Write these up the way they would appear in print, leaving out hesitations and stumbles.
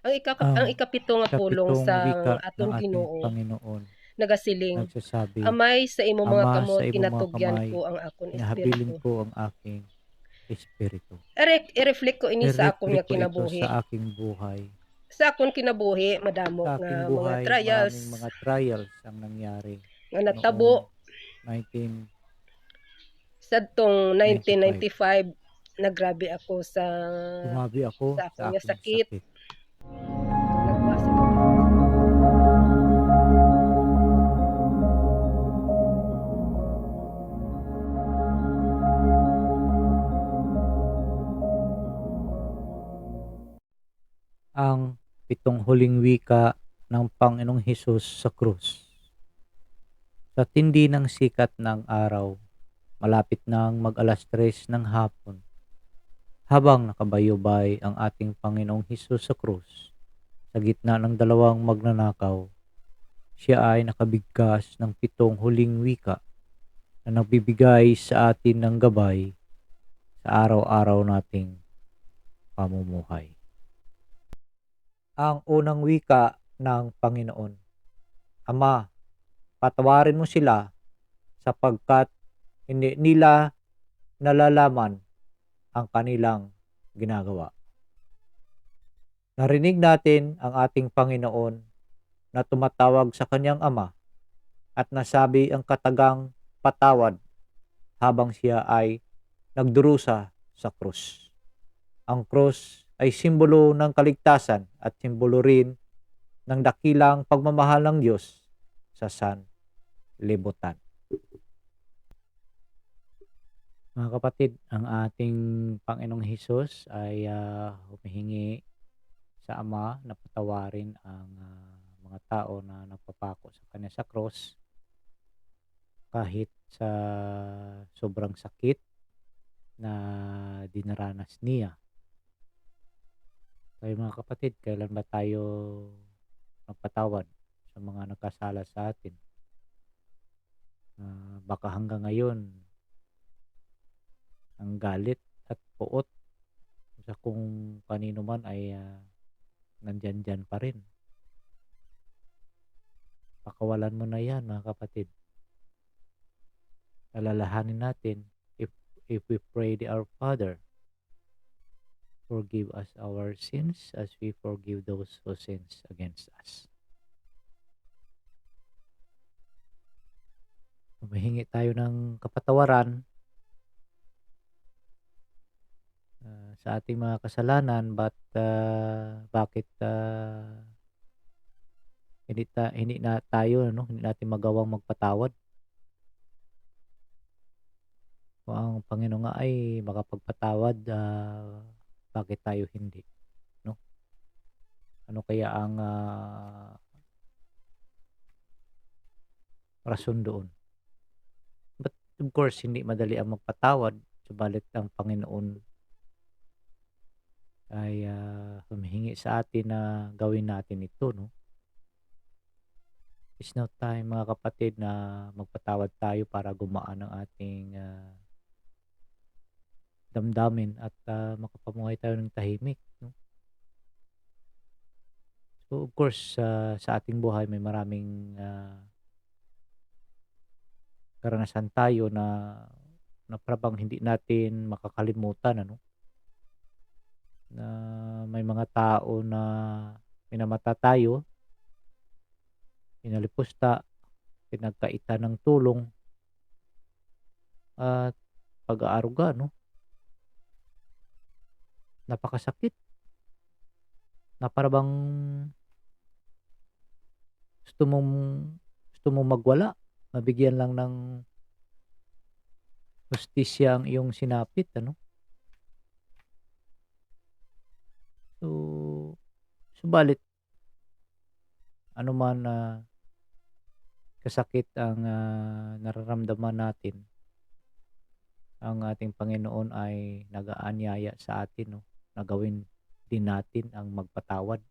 Ang ang ikapito nga pulong ikapitong sang wika ng aton ating Ginoo Panginoon nagasiling, nagsasabi, "Amay sa imong mga "Ama, kamot sa imong mga kinatugyan kamay, ko ang akong hinahabilin espiritu." ko ang aking espiritu. I-reflect ko ini sa akon I-reflect nga ko ito kinabuhi. sa aking buhay. Sa akon kinabuhi madamo Sa nga aking mga buhay, trials maraming mga trials ang nangyari nga natabo noong 1995. sadtong 1995 nagrabi ako sa Sumabi ako akon sa nga aking sakit. sakit. Nagwa sa pagkakas. Ang pitong huling wika ng Panginoong Hesus sa krus. Sa tindi ng sikat ng araw, malapit nang mag-alas-3 ng hapon, habang nakabayubay ang ating Panginoong Hesus sa krus, sa gitna ng dalawang magnanakaw, siya ay nakabigkas ng pitong huling wika na nagbibigay sa atin ng gabay sa araw-araw nating pamumuhay. Ang unang wika ng Panginoon, "Ama, patawarin mo sila sapagkat hindi nila nalalaman ang kanilang ginagawa." Narinig natin ang ating Panginoon na tumatawag sa kanyang Ama at nasabi ang katagang patawad habang siya ay nagdurusa sa krus. Ang krus ay simbolo ng kaligtasan at simbolo rin ng dakilang pagmamahal ng Diyos sa sanlibutan. Mga kapatid, ang ating Panginoong Hesus ay humihingi sa Ama na patawarin ang mga tao na nagpapako sa kanya sa cross kahit sa sobrang sakit na dinaranas niya. Kaya mga kapatid, kailan ba tayo nagpatawad sa mga nagkasala sa atin? Baka hanggang ngayon ang galit at puot sa kung kanino man ay nandyan pa rin. Pakawalan mo na yan mga kapatid. Alalahanin natin, if we pray the Our Father, forgive us our sins as we forgive those who sins against us. Humihingi tayo ng kapatawaran sa ating mga kasalanan, bakit hindi na tayo, hindi natin magawang magpatawad? Kung ang Panginoon nga ay makapagpatawad, bakit tayo hindi, no? Ano kaya ang rason doon? But of course, hindi madali ang magpatawad, subalit ang Panginoon ay humihingi sa atin na gawin natin ito, no? It's now time mga kapatid na magpatawad tayo para gumaan ang ating damdamin at makapamuhay tayo ng tahimik, no? So of course, sa ating buhay may maraming karanasan tayo na parang hindi natin makakalimutan, ano? Na may mga tao na minamata tayo, pinalipusta, pinagkaita ng tulong at pag-aaruga, no? Napakasakit na para bang gusto mong gusto mong magwala, mabigyan lang ng hustisya ang iyong sinapit, ano? So, subalit ano man na kasakit ang nararamdaman natin, ang ating Panginoon ay nag-aanyaya sa atin, no, na gawin din natin ang magpatawad,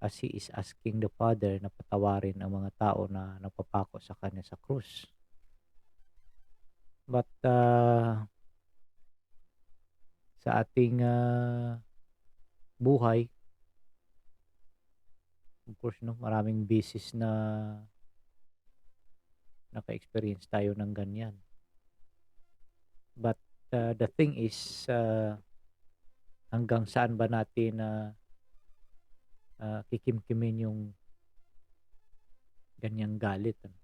as He is asking the Father na patawarin ang mga tao na nagpapako sa Kanya sa krus. But sa ating buhay, Of course 'no, maraming beses na naka-experience tayo ng ganyan. But, the thing is, hanggang saan ba natin kikimkimin yung ganyang galit ano.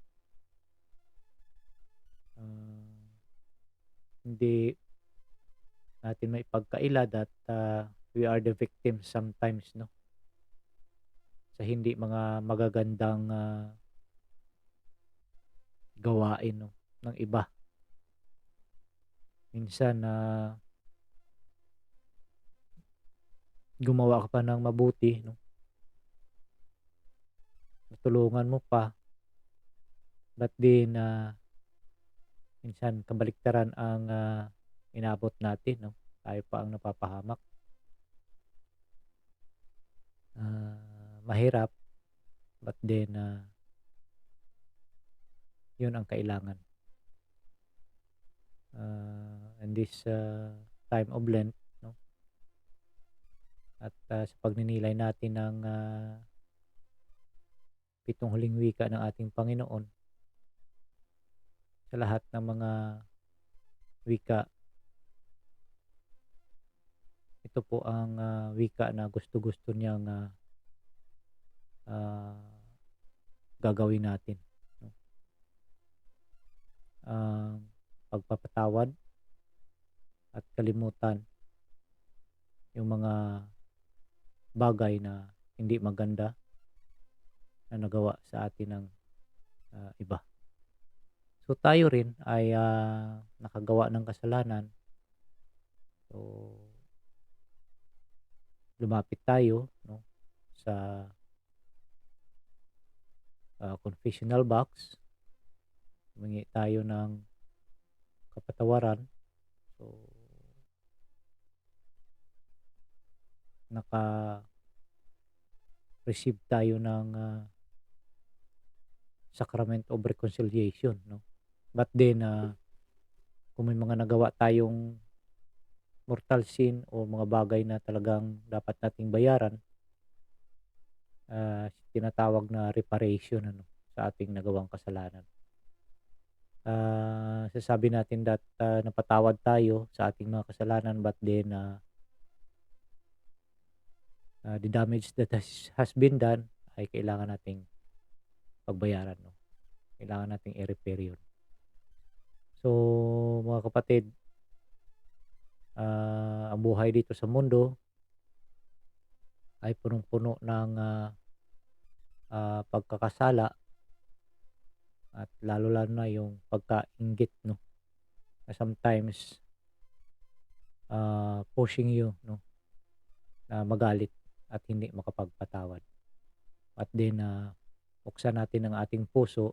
Ah, Hindi natin maipagkaila that, we are the victims sometimes 'no, sa hindi mga magagandang, gawain 'no, ng iba. Minsan, gumawa ka pa ng mabuti 'no, natulungan mo pa, but then, minsan kabaliktaran ang, inabot natin 'no, tayo pa ang napapahamak. Mahirap, but then, 'yun ang kailangan. In this, time of Lent 'no, at, sa pagninilay natin ng, 7 huling wika ng ating Panginoon, sa lahat ng mga wika, ito po ang, wika na gusto-gusto niyang, ah, gagawin natin 'no. Ang pagpapatawad at kalimutan yung mga bagay na hindi maganda na nagawa sa atin ng, iba. So, tayo rin ay, nakagawa ng kasalanan. So, lumapit tayo 'no, sa, confessional box, humingi tayo ng kapatawaran. So, naka-receive tayo ng, Sacrament of Reconciliation 'no. But then, kung may mga nagawa tayong mortal sin o mga bagay na talagang dapat nating bayaran, tinatawag na reparation ano, sa ating nagawang kasalanan. Sasabi natin that, napatawad tayo sa ating mga kasalanan, but then, the damage that has been done ay kailangan nating pagbayaran 'no, kailangan nating i-repair 'yun. So, mga kapatid, ang buhay dito sa mundo ay punong-puno ng, pagkakasala at lalo-lalo na yung pagkainggit 'no, na sometimes, pushing you 'no, na magalit at hindi makapagpatawad. At then, buksan natin ang ating puso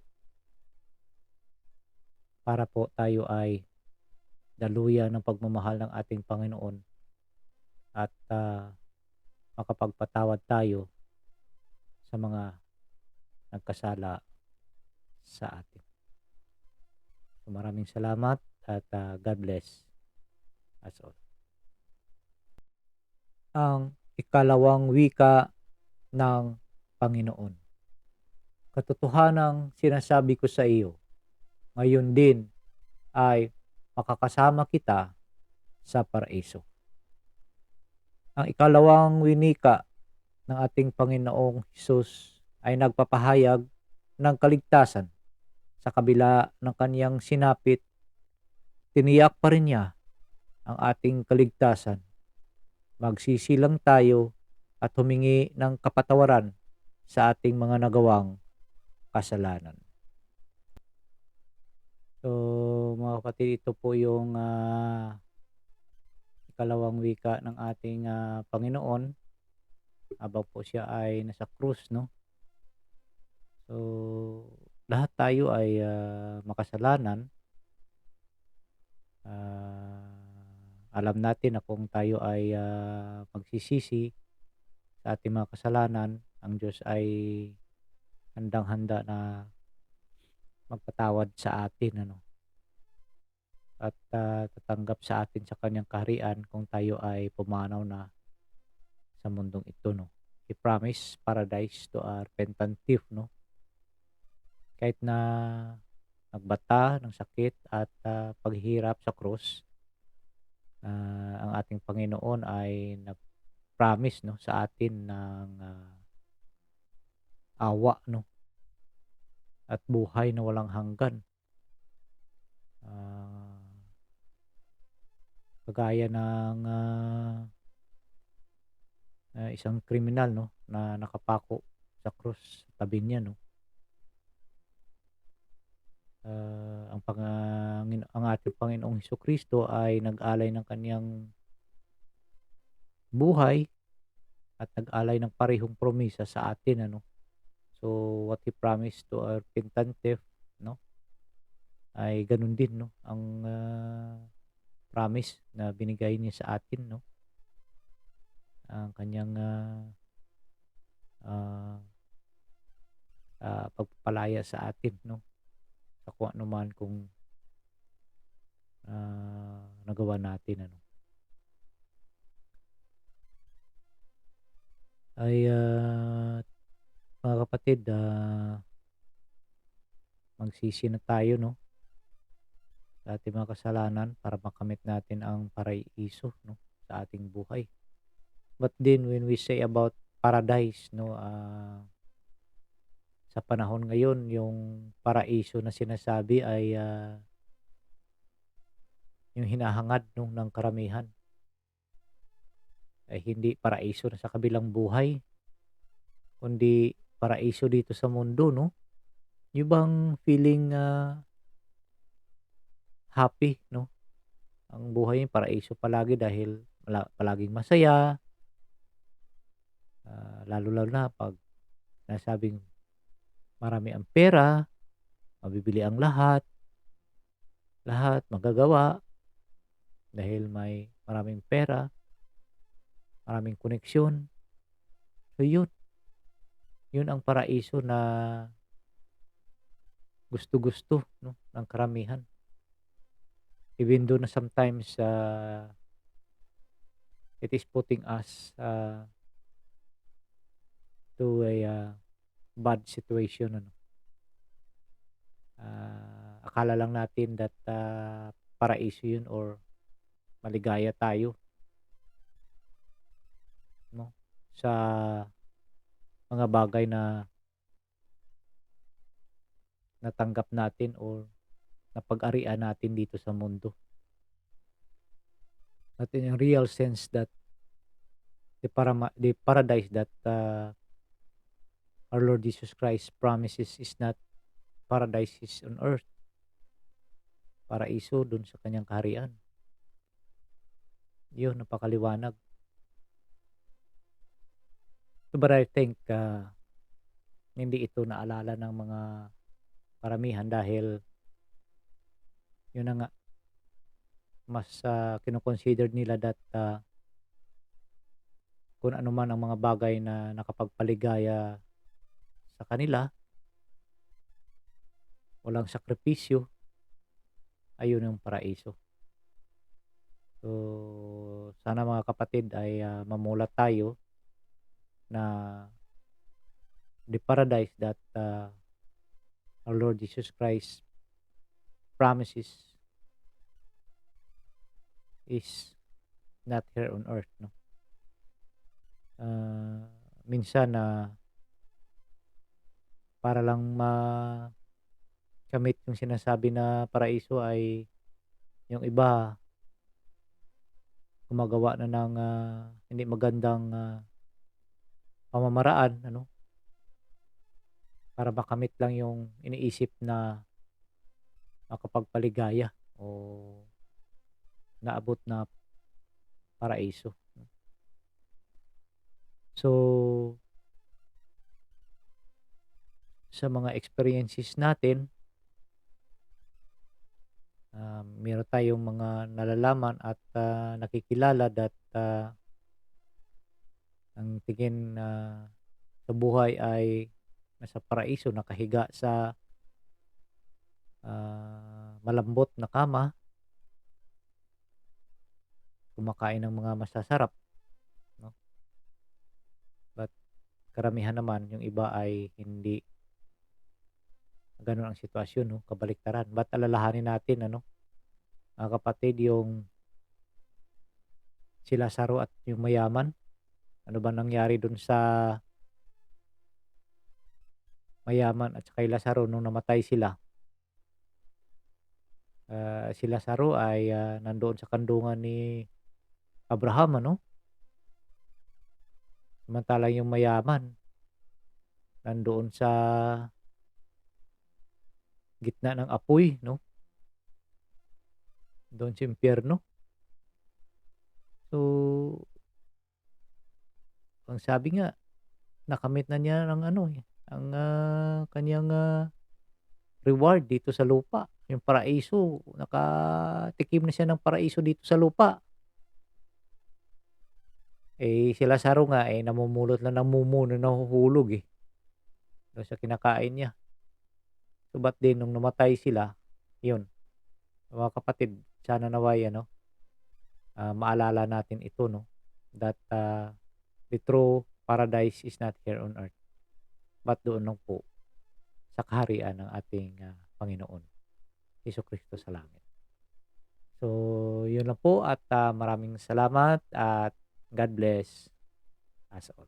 para po tayo ay daluyan ng pagmamahal ng ating Panginoon at, makapagpatawad tayo sa mga nagkasala sa atin. So, maraming salamat at, God bless us all. Ang ikalawang wika ng Panginoon. Katotohanang sinasabi ko sa iyo, ngayon din ay makakasama kita sa paraiso. Ang ikalawang winika ng ating Panginoong Hesus ay nagpapahayag ng kaligtasan. Sa kabila ng kaniyang sinapit, tiniyak pa rin niya ang ating kaligtasan. Magsisilang tayo at humingi ng kapatawaran sa ating mga nagawang kasalanan. So, mga kapatid, ito po yung, ikalawang wika ng ating, Panginoon habang po siya ay nasa krus 'no. So, lahat tayo ay, makasalanan. Alam natin na kung tayo ay, magsisisi sa ating mga kasalanan, ang Diyos ay handang-handa na magpatawad sa atin ano, at, tatanggap sa atin sa kanyang kaharian kung tayo ay pumanaw na sa mundong ito 'no. He promised paradise to a repentant thief, no? Kahit na nagbata ng sakit at paghihirap sa krus, ang ating Panginoon ay nag-promise, no, sa atin ng awa, no, at buhay na walang hanggan. Ah, Kagaya ng isang kriminal, no, na nakapako sa krus sa tabi niya, no. Ang ating Panginoong Hesukristo ay nag-alay ng kaniyang buhay at nag-alay ng parehong promesa sa atin, ano. So, what He promised to our repentant thief, no, ay gano'n din, no, ang promise na binigay niya sa atin, no. Ang kaniyang ah, pagpapalaya sa atin, no, sa kung ano man kung nagawa natin, ano. Ay, mga kapatid, magsisi na tayo, no, sa ating mga kasalanan para makamit natin ang paraiso, no, sa ating buhay. But then when we say about paradise, no, sa panahon ngayon yung paraiso na sinasabi ay yung hinahangad, no, ng karamihan ay hindi paraiso na sa kabilang buhay, kundi paraiso dito sa mundo, no. Yung bang feeling happy, no, ang buhay paraiso palagi dahil palaging masaya, lalo-lalo na 'pag nasabing marami ang pera, mabibili ang lahat, lahat magagawa dahil may maraming pera, maraming koneksyon. So yun ang paraiso na gusto-gusto, no, ng karamihan. Even though na sometimes it is putting us to a bad situation, ano. Akala lang natin that paraiso yun or maligaya tayo, no, sa mga bagay na natanggap natin or napag-arian natin dito sa mundo. Not in a real sense that the paradise that our Lord Jesus Christ promises is not paradise is on earth. Paraiso dun sa kanyang kaharian. Yun, napakaliwanag. But I think hindi ito naalala ng mga karamihan dahil yun na nga, mas kino-consider nila that kung ano man ang mga bagay na nakapagpaligaya sa kanila, walang sakripisyo, ayun yung paraiso. So, sana mga kapatid ay mamulat tayo na the paradise that our Lord Jesus Christ promises is not here on earth, no. Minsan na para lang makamit yung sinasabi na paraiso ay yung iba gumagawa na ng hindi magandang pamamaraan, ano, para makamit lang yung iniisip na makapagpaligaya o naabot na paraiso. So, sa mga experiences natin, meron tayong mga nalalaman at nakikilala that ang tingin sa buhay ay nasa paraiso, nakahiga sa malambot na kama, kumakain ng mga masasarap, no. But karamihan naman yung iba ay hindi gano'n ang sitwasyon 'no, kabaliktaran. Ba't alalahanin natin ano, mga kapatid, yung si Lazaro at yung mayaman? Ano ba nangyari dun sa mayaman at saka kay Lazaro nung namatay sila? Si Lazaro ay, nandoon sa kandungan ni Abraham ano, samantalang yung mayaman nandoon sa gitna ng apoy 'no, doon sa impyerno. So, ang sabi nga nakamit na niya ng ano, ang, kaniyang, reward dito sa lupa, yung paraiso. Nakatikim na siya ng paraiso dito sa lupa. Si Lazaro nga, namumulot lang ng mumu na nahuhulog, dun sa kinakain niya. So, ba't din nung namatay sila, yun, mga kapatid, sana naway ano, maalala natin ito 'no, that, the true paradise is not here on earth, but doon lang po sa kaharian ng ating, Panginoon Jesucristo sa langit. So, yun lang po at, maraming salamat at God bless us all.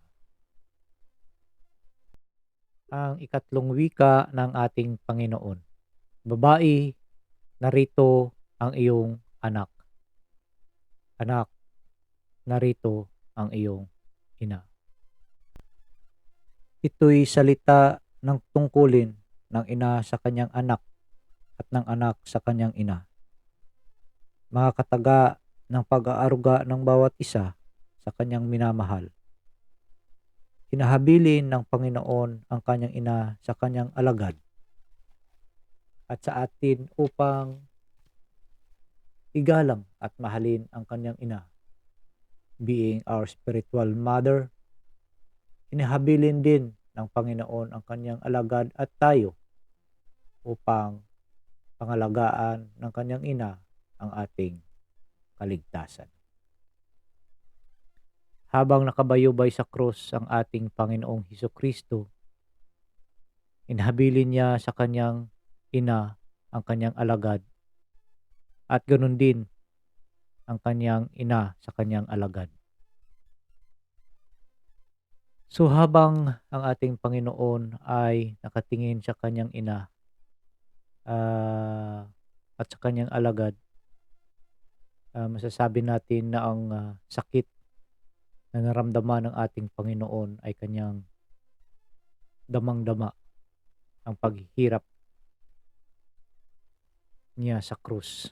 Ang ikatlong wika ng ating Panginoon. Babae, narito ang iyong anak. Anak, narito ang iyong ina. Ito'y salita ng tungkulin ng ina sa kanyang anak at ng anak sa kanyang ina. Mga kataga ng pag-aaruga ng bawat isa sa kanyang minamahal. Hinahabilin ng Panginoon ang kanyang ina sa kanyang alagad at sa atin upang igalang at mahalin ang kanyang ina. Being our spiritual mother, hinahabilin din ng Panginoon ang kanyang alagad at tayo upang pangalagaan ng kanyang ina ang ating kaligtasan. Habang nakabayubay sa krus ang ating Panginoong Hesukristo, inhabilin niya sa kanyang ina ang kanyang alagad at ganoon din ang kanyang ina sa kanyang alagad. So habang ang ating Panginoon ay nakatingin sa kanyang ina at sa kanyang alagad, masasabi natin na ang sakit na naramdaman ng ating Panginoon ay kanyang damang-dama ang paghihirap niya sa krus.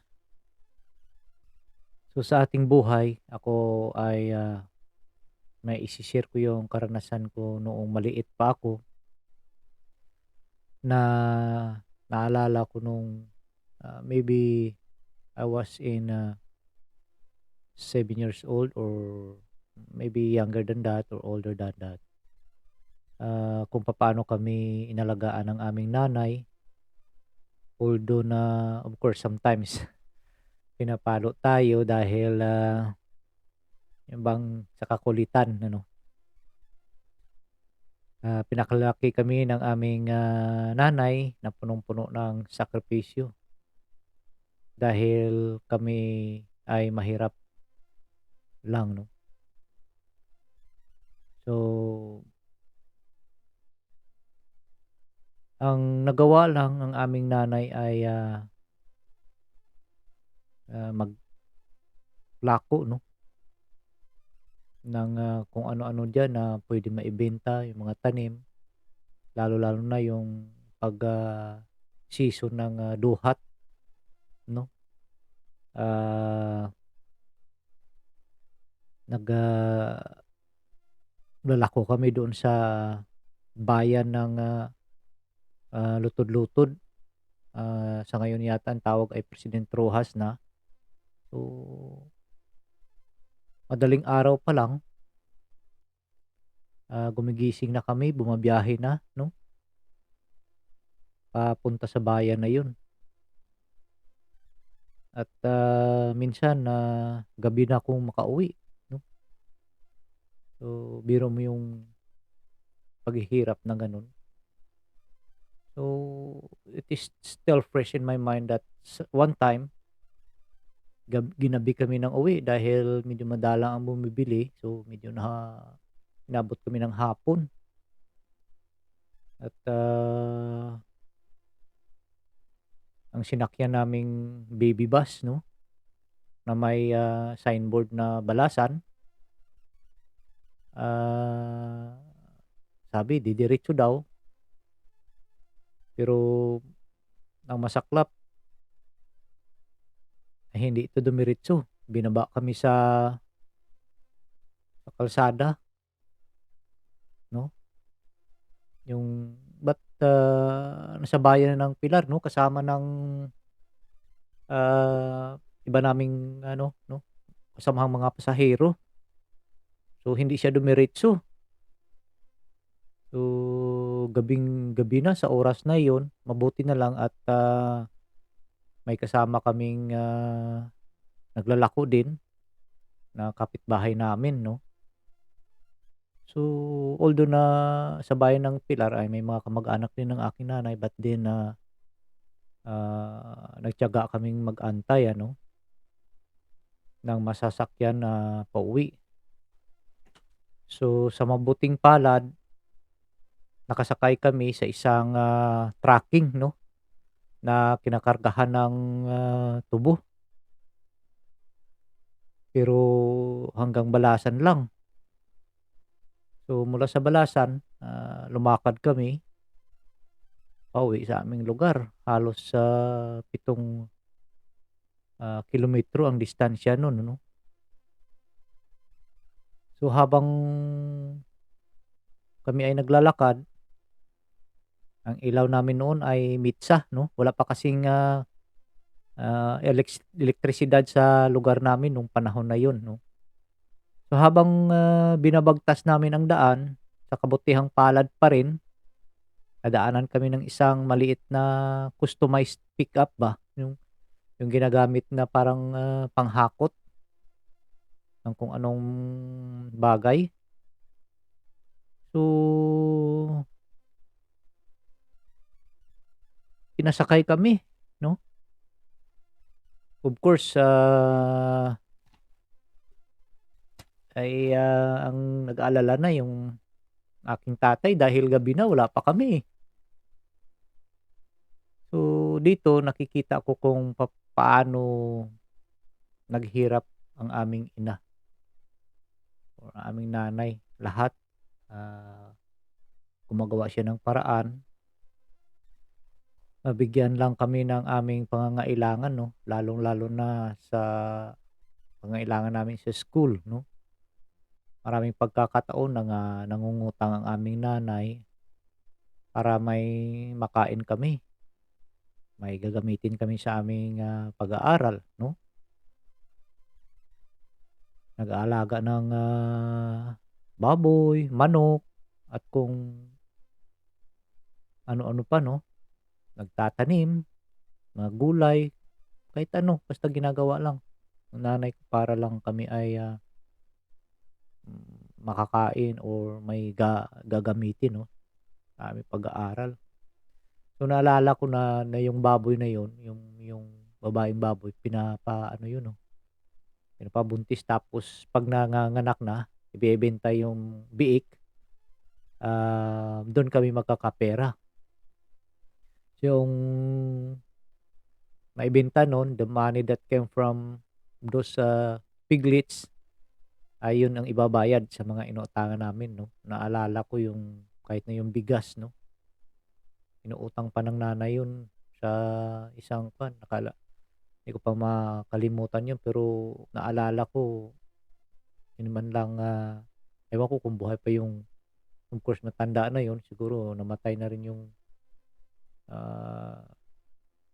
So sa ating buhay, ako ay may isi-share ko yung karanasan ko noong maliit pa ako na naalala ko nung maybe I was in 7 years old or maybe younger than that or older than that. Kung papaano kami inalagaan ng aming nanay, although na of course sometimes pinapalo tayo dahil yung bang sa kakulitan ano. Pinakalaki kami ng aming nanay na punong-puno ng sakripisyo dahil kami ay mahirap lang 'no. So, ang nagawa lang ng aming nanay ay, maglako 'no ng, kung ano-ano diyan na puwedeng maibenta, yung mga tanim, lalo-lalo na yung 'pag, season ng, duhat 'no. Ah, nag, lalako kami doon sa bayan ng, Lutod-Lutod. Sa ngayon yata ang tawag ay President Roxas na. So, madaling araw pa lang, gumigising na kami, bumabiyahe na 'no, papunta sa bayan na yun. At, minsan, gabi na akong makauwi 'no. So, biro mo yung paghihirap na gano'n. So, it is still fresh in my mind that one time, ginabi kami ng uwi dahil medyo madalang ang bumibili. So, medyo inabot kami ng hapon at, ang sinakyan naming baby bus 'no, na may, signboard na Balasan, ah, sabi didiretso daw, pero ang masaklap ay hindi ito dumiretso. Binaba kami sa kalsada 'no, yung ba't, nasa bayan ng Pilar 'no, kasama ng, iba naming ano 'no, kasamahang mga pasahero. So, hindi siya dumiretso. So, gabing-gabi na sa oras na yun, mabuti na lang at, may kasama kaming, naglalako din na kapitbahay namin 'no. So, although na sa bayan ng Pilar ay may mga kamag-anak din ng aking nanay but then, nagtiyaga kaming mag-antay ano, ng masasakyan na pauwi. So, sa mabuting palad, nakasakay kami sa isang, tracking 'no, na kinakargahan ng, tubo. Pero hanggang Balasan lang. So, mula sa Balasan, lumakad kami pauwi sa aming lugar. Halos, 7, kilometro ang distansya nun ano. So, habang kami ay naglalakad, ang ilaw namin noon ay mitsa 'no, wala pa kasing, elektrisidad sa lugar namin nung panahon na yun 'no. So, habang, binabagtas namin ang daan, sa kabutihang palad pa rin, nadaanan kami ng isang maliit na customized pickup ba, yung ginagamit na parang, panghakot ng kung anong bagay. So, pinasakay kami 'no. Of course, ang nag-aalala na yung aking tatay dahil gabi na wala pa kami. So, dito nakikita ko kung paano naghirap ang aming ina or ang aming nanay. Lahat, gumagawa siya ng paraan. Mabigyan lang kami ng aming pangangailangan 'no, lalong-lalo na sa pangangailangan namin sa school 'no. Maraming pagkakataon na nga nangungutang ang aming nanay para may makain kami, may gagamitin kami sa aming, pag-aaral 'no. Nag-aalaga ng, baboy, manok, at kung ano-ano pa 'no, nagtatanim, mga gulay, kahit ano basta ginagawa lang ng nanay ko para lang kami ay, makakain or may gagamitin 'no, sa aming pag-aaral. So, naalala ko na yung baboy na yun, yung babaeng baboy pinapaano yun 'no, pinapabuntis tapos 'pag nanganganak na ibebenta yung biik, dun kami magkakapera. Yung naibenta nun, the money that came from those, piglets, ay yun ang ibabayad sa mga inuutangan namin 'no. Naalala ko yung kahit na yung bigas 'no, inuutang pa ng nanay yun sa isang kuwan, hindi ko pa makalimutan yun pero naalala ko yun man lang, ewan ko kung buhay pa yung of course matanda na yun siguro namatay na rin yung, ah,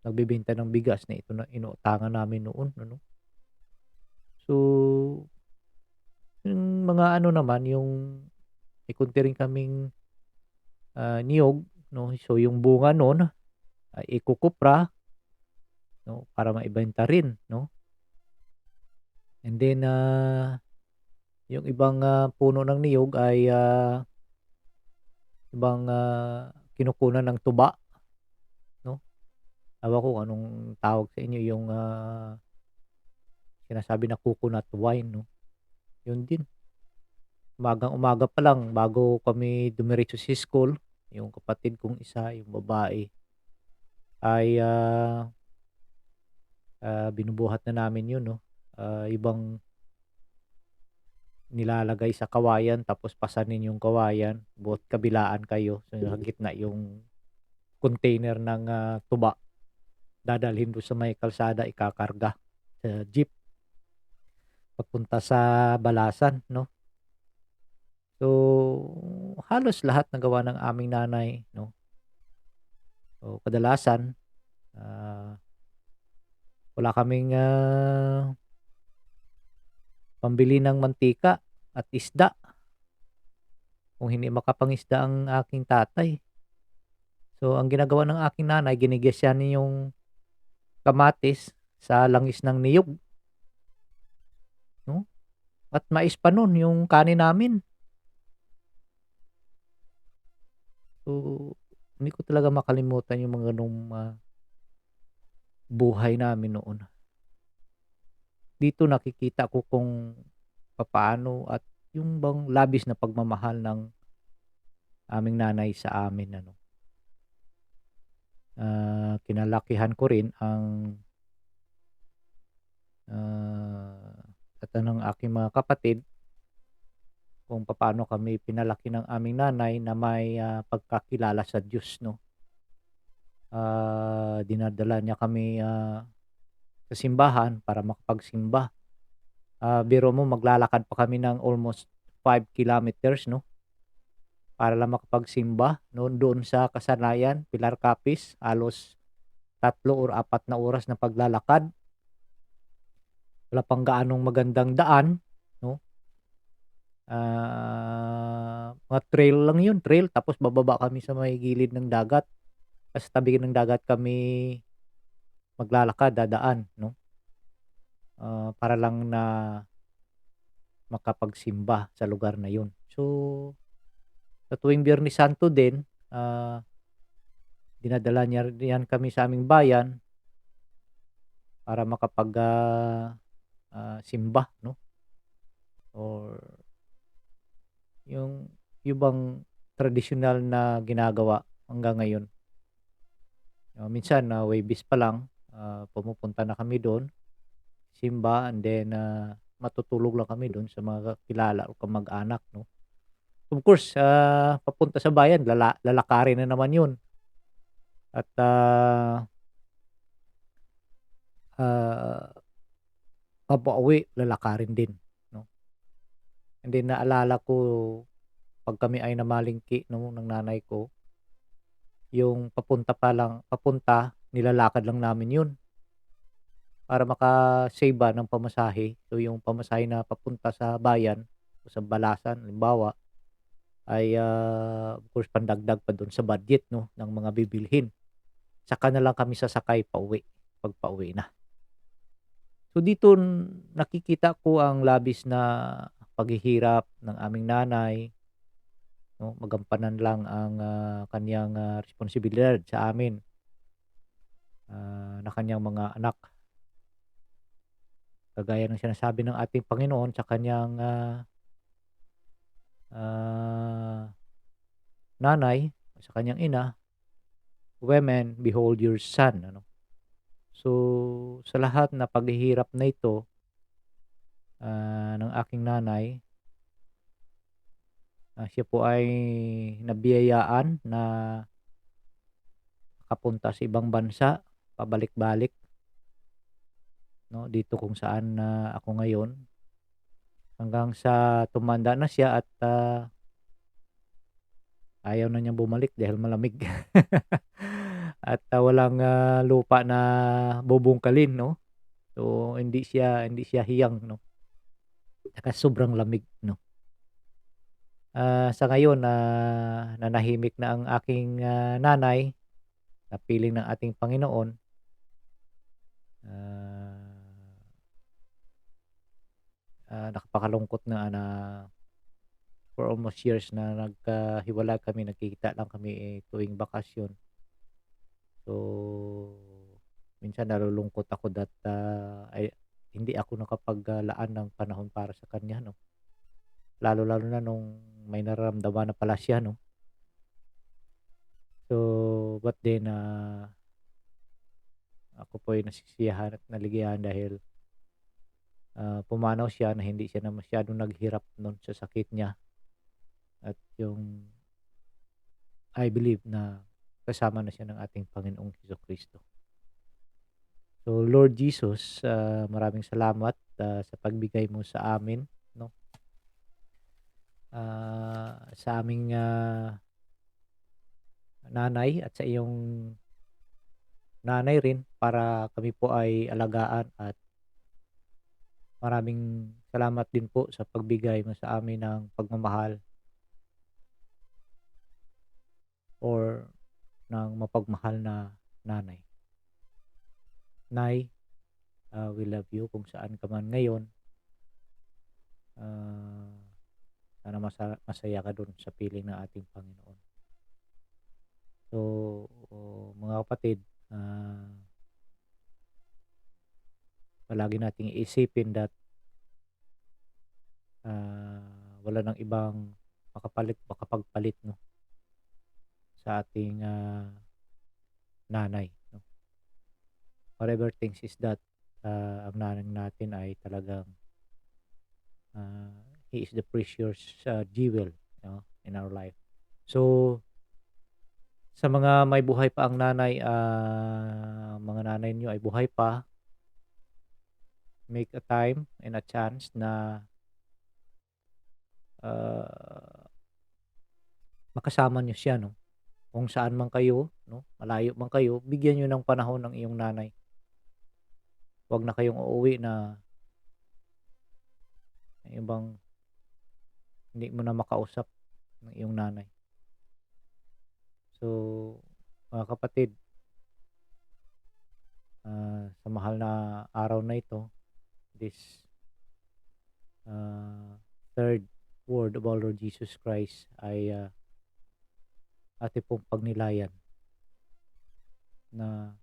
nagbebenta ng bigas na ito na inuutangan namin noon ano. So, yung mga ano naman yung may konti rin kaming, niyog 'no, so yung bunga nun ay ikukupra 'no, para maibenta rin 'no. And then, yung ibang, puno ng niyog ay, ibang, kinukunan ng tuba, 'no? Ewan ko kung anong tawag sa inyo, yung, sinasabi na coconut wine, 'no? Yun din, umagang-umaga pa lang bago kami dumiretso sa school, yung kapatid kong isa, yung babae ay, binubuhat na namin yun, 'no? Ibang nilalagay sa kawayan tapos pasanin yung kawayan, buhat kabilaan kayo, so sa gitna yung container ng, tuba, dadalhin dun sa may kalsada, ikakarga sa jeep papunta sa Balasan, 'no? So, halos lahat nagawa ng aming nanay, 'no? So, kadalasan, ah, wala kaming, pambili ng mantika at isda kung hindi makapangisda ang aking tatay. So, ang ginagawa ng aking nanay, ginigisyanin yung kamatis sa langis ng niyog, 'no? At mais pa nun yung kanin namin. So, hindi ko talaga makalimutan yung mga gano'ng, buhay namin noon. Dito nakikita ko kung papaano at yung bang labis na pagmamahal ng aming nanay sa amin, ano. Kinalakihan ko rin ang, at ng aking mga kapatid kung papaano kami pinalaki ng aming nanay na may, pagkakilala sa Diyos, 'no. Dinadala niya kami, sa simbahan para makapagsimba. Biro mo, maglalakad pa kami ng almost 5 kilometers, 'no, para lang makapagsimba, 'no, doon sa Kasanayan, Pilar Capiz. Halos 3 or 4 na oras na paglalakad. Wala pang gaanong magandang daan, 'no. Mga trail lang 'yun, trail, tapos bababa kami sa may gilid ng dagat. Ta's sa tabi ng dagat kami maglalakad, dadaan, 'no, para lang na makapagsimba sa lugar na 'yun. So, sa tuwing Biyernes Santo din, dinadala niya riyan kami sa aming bayan para makapag, simba, 'no, or yung bang tradisyonal na ginagawa hanggang ngayon. Minsan, Huwebes pa lang, pumupunta na kami do'n, simba, and then, matutulog lang kami do'n sa mga kilala o kamag-anak, 'no. Of course, papunta sa bayan lalakarin na naman 'yun at, ah, papauwi lalakarin din, 'no. And then naalala ko 'pag kami ay namalingki, 'no, ng nanay ko, yung papunta nilalakad lang namin 'yun para maka-save ba ng pamasahe. So, yung pamasahe na papunta sa bayan o sa Balasan halimbawa ay, of course pandagdag pa dun sa budget, 'no, ng mga bibilhin. Saka na lang kami sasakay pauwi, 'pag pauwi na. So, dito nakikita ko ang labis na paghihirap ng aming nanay, 'no, magampanan lang ang, kaniyang, responsibilidad sa amin, na kaniyang mga anak. Kagaya ng sinasabi ng ating Panginoon sa kaniyang, ah, nanay, sa kaniyang ina, "Women, behold your son," ano. So, sa lahat na paghihirap na ito, ng aking nanay, siya po ay nabiyayaan na makapunta sa ibang bansa, pabalik-balik, 'no, dito kung saan na ako ngayon, hanggang sa tumanda na siya at, ayaw na niyang bumalik dahil malamig. At, walang, lupa na bubungkalin, 'no. So, hindi siya hiyang, 'no, tsaka sobrang lamig, 'no. Sa ngayon, nanahimik na ang aking, nanay, napiling ng ating Panginoon. Nakapakalungkot nga na for almost years na nagkahiwalay kami, nagkikita lang kami tuwing bakasyon. So, minsan nalulungkot ako that ay hindi ako nakapaglaan ng panahon para sa kanya, no? Lalo-lalo na nung may nararamdaman na pala siya, no? So, but then, ako po ay nasisiyahan at naligayahan dahil pumanaw siya na hindi siya na masyadong naghirap nun sa sakit niya. At yung I believe na kasama na siya ng ating Panginoong Hesukristo. So, Lord Jesus, maraming salamat sa pagbigay mo sa amin, no? Sa aming nanay at sa iyong nanay rin para kami po ay alagaan, at maraming salamat din po sa pagbigay mo sa amin ng pagmamahal or ng mapagmahal na nanay. Nay, we love you kung saan ka man ngayon. Sana masaya ka dun sa piling ng ating Panginoon. So, mga kapatid, palagi nating iisipin that wala nang ibang makapagpalit, no, sa ating nanay, no? Whatever things is that ang nanay natin ay talagang he is the precious jewel, no, in our life. So, sa mga may buhay pa ang nanay, mga nanay niyo ay buhay pa, make a time and a chance na makasama niyo siya, no? Kung saan man kayo, no, malayo man kayo, bigyan niyo ng panahon ng iyong nanay. Huwag na kayong uuwi na yung bang hindi mo na makausap ng iyong nanay. So, mga kapatid, sa mahal na araw na ito, this third word of our Lord Jesus Christ ay ating pong pagnilayan na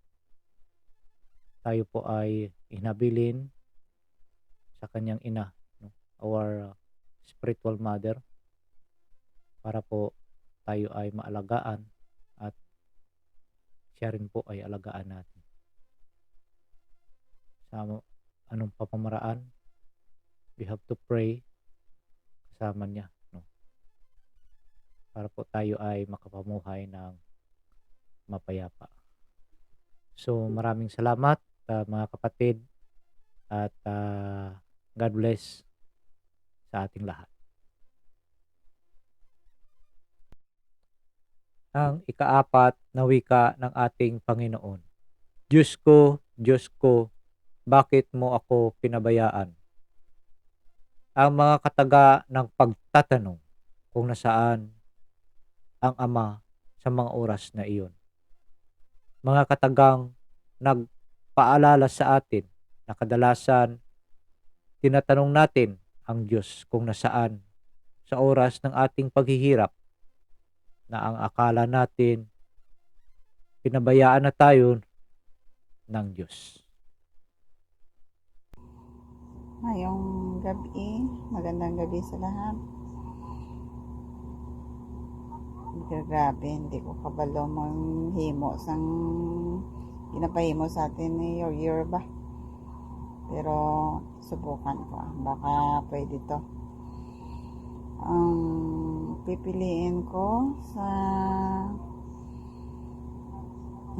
tayo po ay hinabilin sa kanyang ina, no? Our spiritual mother, para po tayo ay maalagaan at siya rin po ay alagaan natin. Sa anong pamamaraan, we have to pray kasama niya, no? Para po tayo ay makapamuhay ng mapayapa. So, maraming salamat mga kapatid, at God bless sa ating lahat. Ang ikaapat na wika ng ating Panginoon. Diyos ko, bakit mo ako pinabayaan? Ang mga kataga ng pagtatanong kung nasaan ang Ama sa mga oras na iyon. Mga katagang nagpaalala sa atin na kadalasan tinatanong natin ang Diyos kung nasaan sa oras ng ating paghihirap, na ang akala natin pinabayaan na tayo ng Diyos. Ngayong gabi, magandang gabi sa lahat. Grabe, hindi ko kabalo manghimo sang ginapahimo sa atin ni Your ba? Pero subukan ko, baka pwede to. Ang pipiliin ko sa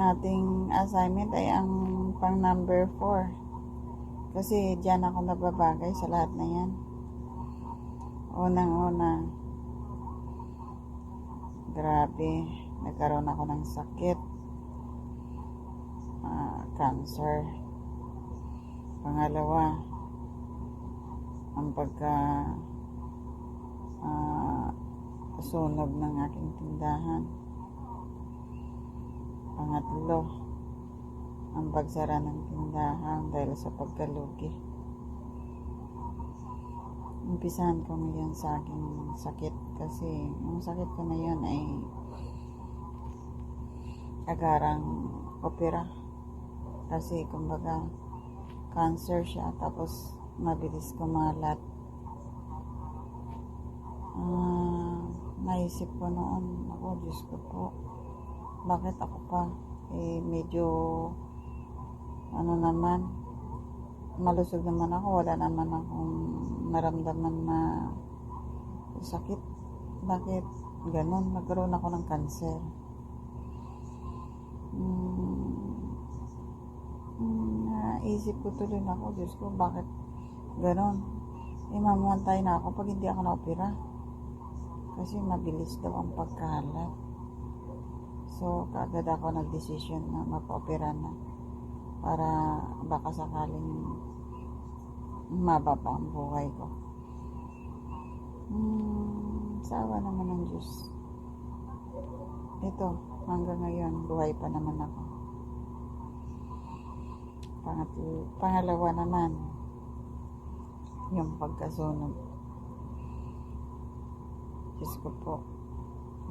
nating assignment ay ang pang number 4. Kasi diyan ako nababagay sa lahat na yan. Unang-una, grabe, nagkaroon ako ng sakit, cancer. Pangalawa, ang sunog ng aking tindahan. Pangatlo, ang pagsara ng tindahan dahil sa pagkalugi. umpisahan ko ngayon sa aking sakit kasi yung sakit ko na yun ay agarang opera kasi kumbaga cancer siya tapos mabilis kumalat. Naisip ko noon, ako Diyos ko po, bakit ako pa medyo naman, malusog naman ako, wala naman akong naramdaman na sakit. Bakit ganon? Nagkaroon ako ng cancer. Naisip ko tuloy na ako, Diyos ko, bakit ganon? Mamatay na ako pag hindi ako na-opera. Kasi mabilis daw ang pagkalat. So, kaagad ako nag-decision na mapa-opera na para baka sakaling mababa ang buhay ko. Sawa naman ng Diyos. Ito, hanggang ngayon, buhay pa naman ako. Pangalawa naman, yung pagkasunog. Diyos ko po,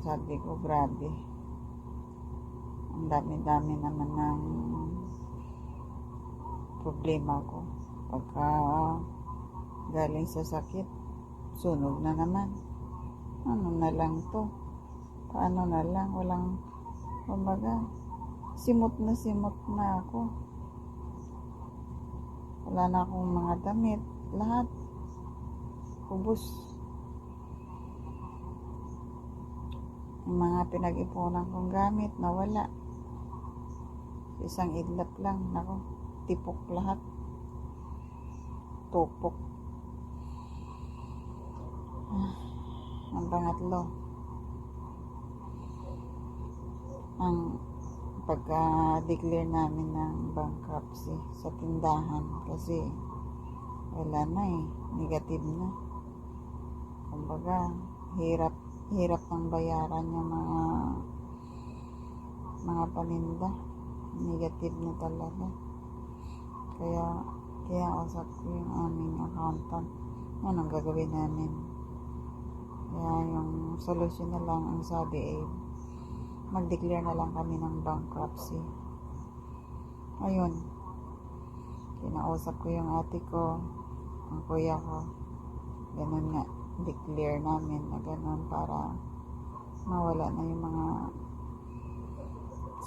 sabi ko, grabe. Ang dami-dami naman ng problema ko. Pagka galing sa sakit, sunog na naman. Ano na lang to? Paano na lang? Walang, kumbaga, simot na ako. Wala na akong mga damit. Lahat. Ubus. Yung mga pinag-ipunan kong gamit, nawala. Isang idlap lang. Nako, tipok lahat. Tupok. Ang pangatlo, ang pagka-declare namin ng bankruptcy sa tindahan kasi wala na negative na. Kumbaga, hirap ng bayaran yung mga paninda. Negative na talaga. Kaya usap ko yung aming accountant. Anong gagawin namin? Kaya yung solusyon na lang ang sabi mag-declare na lang kami ng bankruptcy. Ayun. Kinausap ko yung ate ko, ang kuya ko. Ganun nga. Declare namin na ganun para mawala na yung mga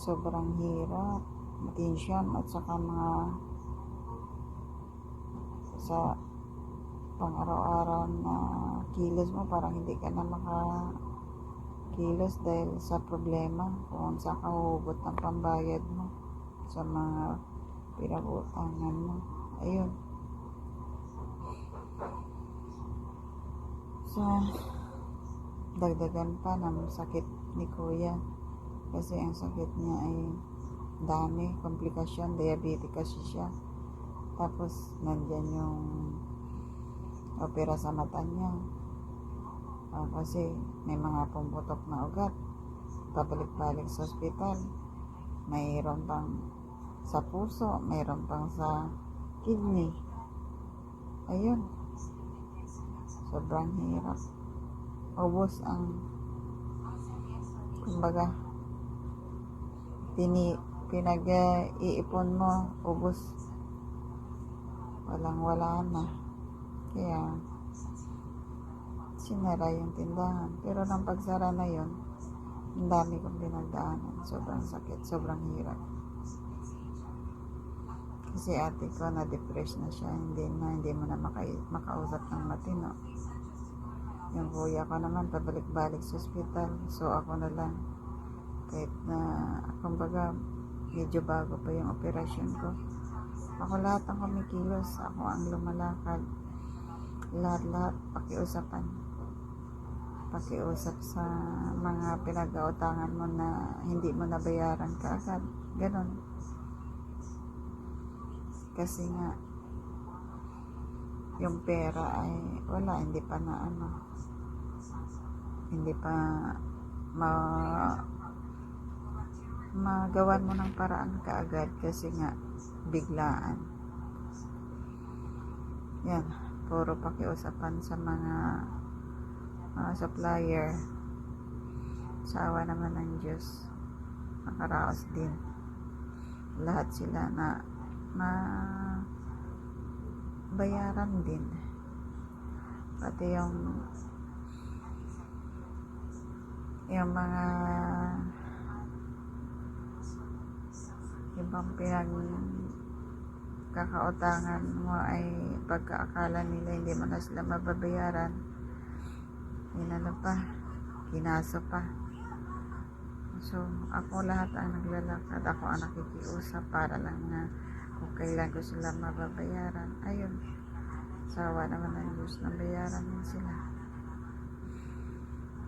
sobrang hirap, tension at saka mga sa pang-araw-araw na kilos mo parang hindi ka na makakilos dahil sa problema kung saan ka huhugot ng pambayad mo sa mga pinag-uutangan mo. Ayun. Sa dagdagan pa ng sakit ni kuya kasi ang sakit niya ay dami, komplikasyon, diabetic kasi siya. Tapos nandyan yung opera sa mata niya kasi may mga pumutok na ugat, pabalik-balik sa ospital, mayroon pang sa puso, mayroon pang sa kidney. Ayun, sobrang hirap. Ubos ang kumbaga pinag-iipon mo, ubos, wala na. Kaya sinara yung tindahan. Pero nang pagsara na yun, ang dami kong pinagdaanan. Sobrang sakit, sobrang hirap. Kasi ate ko na-depress na siya, hindi mo na makausap ng matino. Yung kuya ko naman pabalik-balik sa ospital, so ako na lang, kahit na kumbaga medyo bago pa yung operasyon ko, ako lahat ang kumikilos, ako ang lumalakad, lahat pakiusap sa mga pinag-autangan mo na hindi mo nabayaran kaagad, ganon. Kasi nga yung pera ay wala, hindi pa magawan mo ng paraan kaagad kasi nga biglaan. Yan, puro pakiusapan sa mga supplier. Sawa naman ng Diyos, nakaraos din. Lahat sila na bayaran din. Pati yung mga ibang pinagkakautangan mo ay pagkaakala nila hindi mo na sila mababayaran, kinaso pa. So, ako lahat ang naglalakad, ako ang nakikiusap para lang na kung kailan ko sila mababayaran. Ayun, sawa naman ng Diyos na bayaran din sila.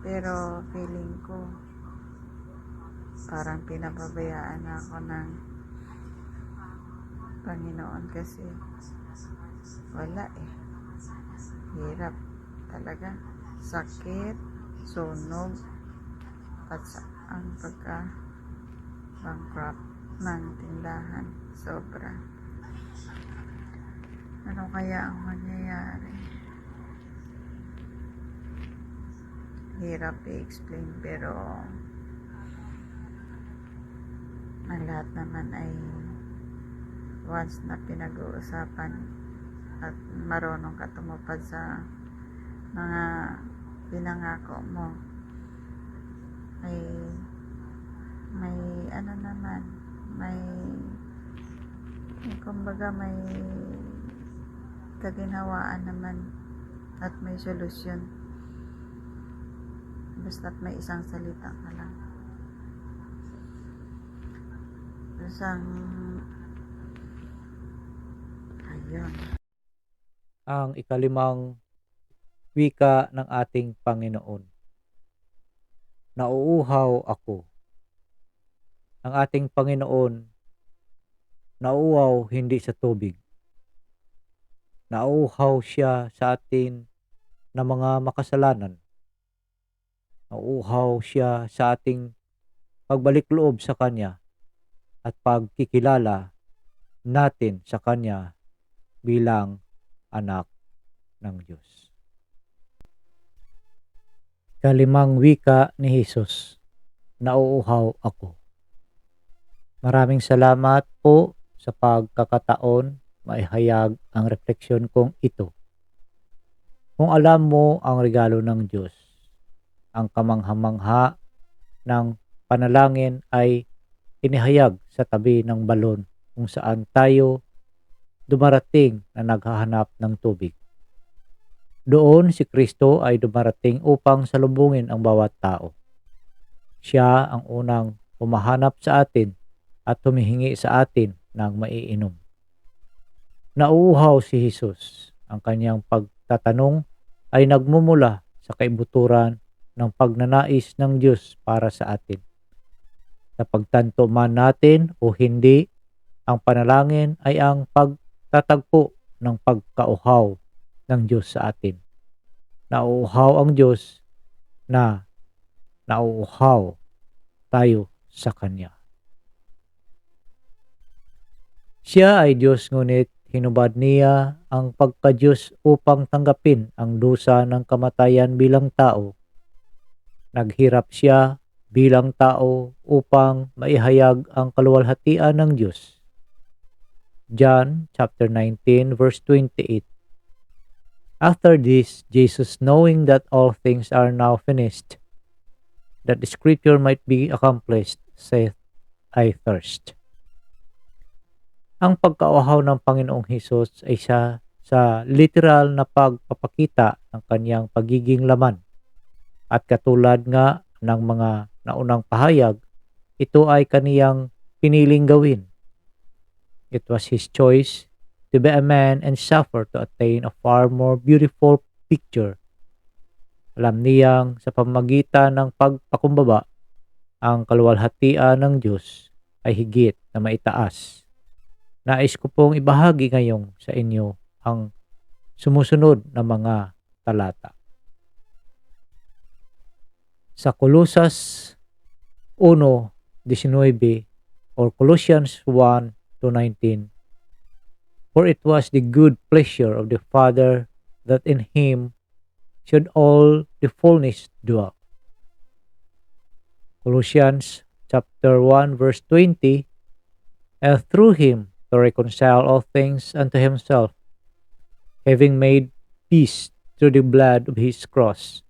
Pero feeling ko parang pinababayaan na ako ng Panginoon kasi wala hirap talaga, sakit, sunog, at ang pagka-bankrupt ng tindahan, sobra. Ano kaya ang mangyayari? Hirap i-explain, pero ang lahat naman ay once na pinag-uusapan at marunong ka tumupad sa mga pinangako mo, ay may kumbaga may kaginhawaan naman at may solusyon. Basta't may isang salita ka lang. Ayun. Ang ikalimang wika ng ating Panginoon. Nauuhaw ako. Ang ating Panginoon, nauuhaw hindi sa tubig. Nauuhaw siya sa atin na mga makasalanan. Nauuhaw siya sa ating pagbalik loob sa Kanya at pagkikilala natin sa Kanya bilang anak ng Diyos. Kalimang wika ni Jesus, nauuhaw ako. Maraming salamat po sa pagkakataon maihayag ang refleksyon kong ito. Kung alam mo ang regalo ng Diyos, ang kamangha-mangha ng panalangin ay inihayag sa tabi ng balon kung saan tayo dumarating na naghahanap ng tubig. Doon si Kristo ay dumarating upang salubungin ang bawat tao. Siya ang unang humahanap sa atin at humihingi sa atin ng maiinom. Nauuhaw si Jesus. Ang kanyang pagtatanong ay nagmumula sa kaibuturan ng pagnanais ng Diyos para sa atin. Sa pagtanto man natin o hindi, ang panalangin ay ang pagtatagpo ng pagkauhaw ng Diyos sa atin. Nauuhaw ang Diyos na nauuhaw tayo sa Kanya. Siya ay Diyos, ngunit hinubad niya ang pagka-Diyos upang tanggapin ang dusa ng kamatayan bilang tao. Naghirap siya bilang tao upang maihayag ang kaluwalhatian ng Diyos. John chapter 19 verse 28. After this, Jesus, knowing that all things are now finished, that the scripture might be accomplished, saith, I thirst. Ang pagkauhaw ng Panginoong Hesus ay siya sa literal na pagpapakita ng kanyang pagiging laman. At katulad nga ng mga naunang pahayag, ito ay kaniyang piniling gawin. It was his choice to be a man and suffer to attain a far more beautiful picture. Alam niyang sa pamamagitan ng pagpakumbaba, ang kaluwalhatian ng Diyos ay higit na maitaas. Nais ko pong ibahagi ngayong sa inyo ang sumusunod na mga talata. Sa Colosas 1:19 or Colossians 1:19, for it was the good pleasure of the Father that in him should all the fullness dwell. Colossians chapter 1 verse 20, and through him to reconcile all things unto himself, having made peace through the blood of his cross.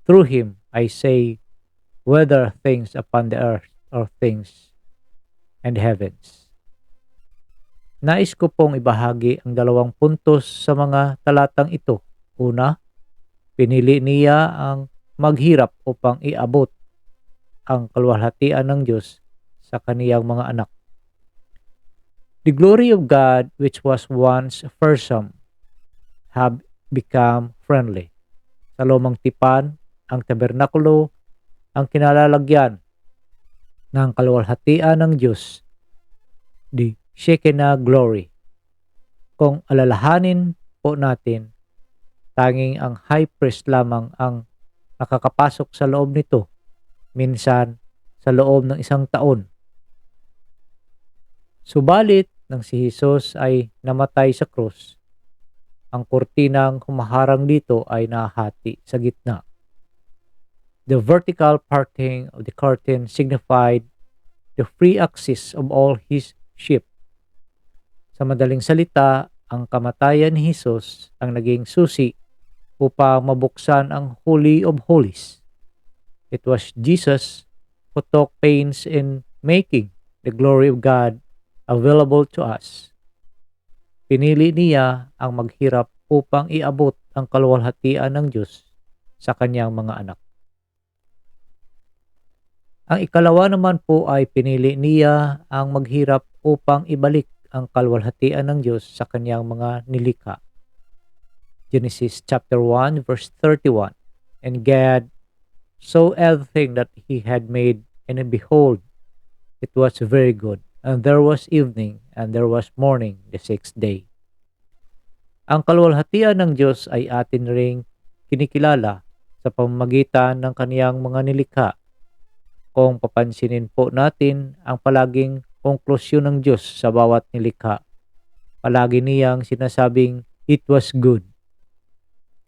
Through him, I say, whether things upon the earth or things in the heavens. Nais ko pong ibahagi ang dalawang puntos sa mga talatang ito. Una, pinili niya ang maghirap upang iabot ang kaluwalhatian ng Diyos sa kaniyang mga anak. The glory of God, which was once fearsome, have become friendly. Sa lumang tipan, ang tabernakulo, ang kinalalagyan ng kaluwalhatian ng Diyos, the Shekinah glory. Kung alalahanin po natin, tanging ang high priest lamang ang nakakapasok sa loob nito, minsan sa loob ng 1 taon. Subalit, nang si Jesus ay namatay sa krus, ang kurtinang humaharang dito ay nahati sa gitna. The vertical parting of the curtain signified the free access of all his sheep. Sa madaling salita, ang kamatayan ni Jesus ang naging susi upang mabuksan ang Holy of Holies. It was Jesus who took pains in making the glory of God available to us. Pinili niya ang maghirap upang iabot ang kaluwalhatian ng Diyos sa kanyang mga anak. Ang ikalawa naman po ay pinili niya ang maghirap upang ibalik ang kaluwalhatian ng Diyos sa kanyang mga nilikha. Genesis chapter 1 verse 31. And God saw everything that he had made, and behold, it was very good. And there was evening, and there was morning, the 6th day. Ang kaluwalhatian ng Diyos ay atin ring kinikilala sa pamamagitan ng kaniyang mga nilikha. Kung papansinin po natin ang palaging konklusyon ng Diyos sa bawat nilikha, palagi niyang sinasabing, it was good.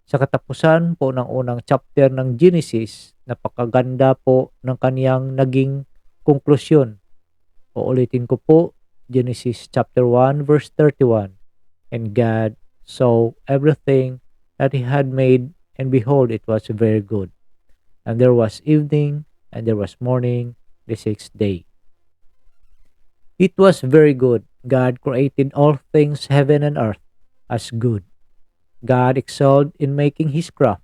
Sa katapusan po ng unang chapter ng Genesis, napakaganda po ng kaniyang naging konklusyon. Uulitin ko po, Genesis chapter 1 verse 31. And God saw everything that he had made, and behold, it was very good. And there was evening, and there was morning, the 6th day. It was very good. God created all things, heaven and earth, as good. God excelled in making his craft.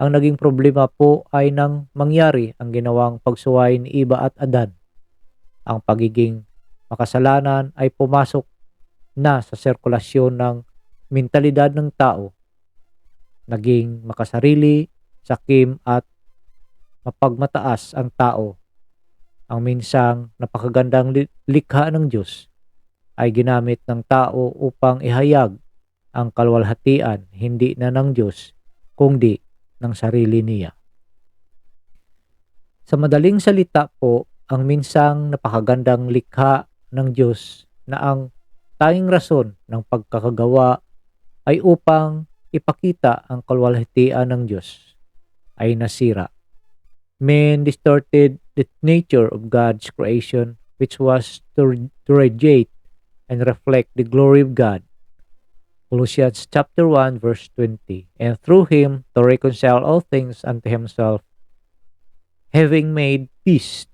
Ang naging problema po ay nang mangyari ang ginawang pagsuway ni Eva at Adan. Ang pagiging makasalanan ay pumasok na sa sirkulasyon ng mentalidad ng tao. Naging makasarili, sakim at mapagmataas ang tao. Ang minsang napakagandang likha ng Diyos ay ginamit ng tao upang ihayag ang kaluwalhatian hindi na ng Diyos kundi ng sarili niya. Sa madaling salita po, ang minsang napakagandang likha ng Diyos na ang tanging rason ng pagkakagawa ay upang ipakita ang kaluwalhatian ng Diyos ay nasira. Men distorted the nature of God's creation, which was to radiate and reflect the glory of God. Colossians chapter 1 verse 20. And through him to reconcile all things unto himself, having made peace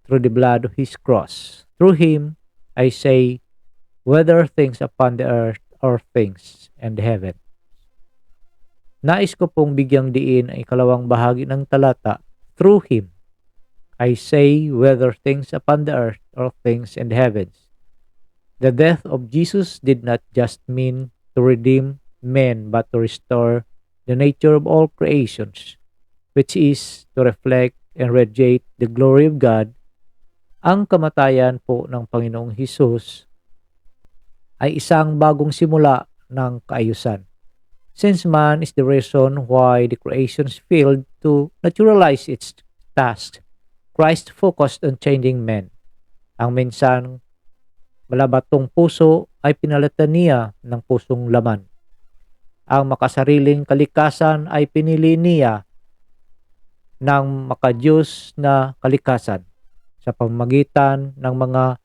through the blood of his cross. Through him, I say, whether things upon the earth or things in the heaven. Nais ko pong bigyang diin ang ikalawang bahagi ng talata, through him, I say, whether things upon the earth or things in the heavens. The death of Jesus did not just mean to redeem men, but to restore the nature of all creations, which is to reflect and radiate the glory of God. Ang kamatayan po ng Panginoong Hesus ay isang bagong simula ng kaayusan. Since man is the reason why the creations failed to naturalize its task, Christ focused on changing men. Ang minsang malabatong puso ay pinalitan niya ng pusong laman. ang makasariling kalikasan ay pinili niya ng makadiyos na kalikasan. Sa pamamagitan ng mga